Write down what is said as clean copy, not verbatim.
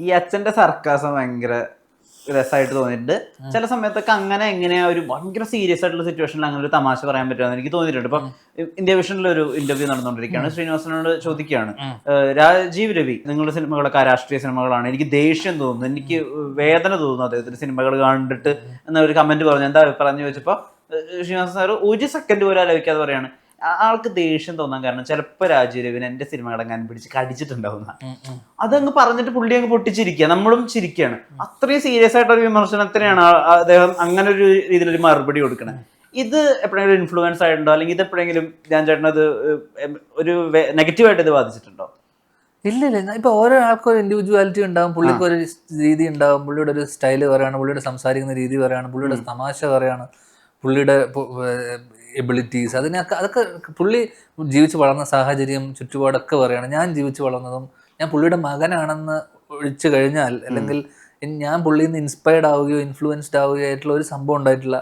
ഈ അച്ഛന്റെ സർക്കാസം ഭയങ്കര രസമായിട്ട് തോന്നിയിട്ടുണ്ട്. ചില സമയത്തൊക്കെ അങ്ങനെ എങ്ങനെയാ ഒരു ഭയങ്കര സീരിയസ് ആയിട്ടുള്ള സിറ്റുവേഷനിൽ അങ്ങനെ ഒരു തമാശ പറയാൻ പറ്റുമെന്ന് എനിക്ക് തോന്നിയിട്ടുണ്ട്. ഇപ്പൊ ഇന്ത്യ വിഷനിൽ ഒരു ഇന്റർവ്യൂ നടന്നുകൊണ്ടിരിക്കുകയാണ്. ശ്രീനിവാസനോട് ചോദിക്കുകയാണ്, രാജീവ് രവി നിങ്ങളുടെ സിനിമകളൊക്കെ രാഷ്ട്രീയ സിനിമകളാണ്, എനിക്ക് ദേഷ്യം തോന്നുന്നു, എനിക്ക് വേദന തോന്നുന്നു അദ്ദേഹത്തിന്റെ സിനിമകൾ കണ്ടിട്ട് എന്ന ഒരു കമന്റ് പറഞ്ഞു. എന്താ പറഞ്ഞു ചോദിച്ചപ്പോ ശ്രീനിവാസൻ സാർ ഒരു സെക്കൻഡ് പോലും ആലോചിക്കാതെ പറയാണ്, ആൾക്ക് ദേഷ്യം തോന്നാൻ കാരണം ചിലപ്പോൾ രാജീവ് രവിനെ എന്റെ സിനിമകളെങ്ങാനും പിടിച്ച് കടിച്ചിട്ടുണ്ടാവുന്ന. അതങ്ങ് പറഞ്ഞിട്ട് പുള്ളി അങ്ങ് പൊട്ടിച്ചിരിക്കുക, നമ്മളും ചിരിക്കുകയാണ്. അത്രയും സീരിയസ് ആയിട്ടൊരു വിമർശനത്തിനാണ് അദ്ദേഹം അങ്ങനെ ഒരു രീതിയിലൊരു മറുപടി കൊടുക്കണത്. ഇത് എപ്പോഴെങ്കിലും ഇൻഫ്ലുവൻസ് ആയിട്ടുണ്ടോ, അല്ലെങ്കിൽ ഇത് എപ്പോഴെങ്കിലും ഞാൻ ചേട്ടനത് ഒരു നെഗറ്റീവായിട്ട് ഇത് ബാധിച്ചിട്ടുണ്ടോ? ഇല്ല. ഇപ്പൊ ഓരോ ആൾക്കും ഒരു ഇൻഡിവിജ്വാലിറ്റി ഉണ്ടാവും, പുള്ളിക്ക് ഒരു രീതി ഉണ്ടാവും, പുള്ളിയുടെ ഒരു സ്റ്റൈല് പറയാണ്, പുള്ളിയുടെ സംസാരിക്കുന്ന രീതി പറയാണ്, പുള്ളിയുടെ തമാശ പറയാണ്, പുള്ളിയുടെ എബിലിറ്റീസ് അതൊക്കെ പുള്ളി ജീവിച്ച് വളർന്ന സാഹചര്യം ചുറ്റുപാടൊക്കെ പറയാണ്. ഞാൻ ജീവിച്ച് വളർന്നതും ഞാൻ പുള്ളിയുടെ മകനാണെന്ന് ഒഴിച്ചു കഴിഞ്ഞാൽ, അല്ലെങ്കിൽ ഞാൻ പുള്ളിയിൽ നിന്ന് ഇൻസ്പയർഡ് ആവുകയോ ഇൻഫ്ലുവൻസ്ഡ് ആവുകയോ ആയിട്ടുള്ള ഒരു സംഭവം ഉണ്ടായിട്ടില്ല.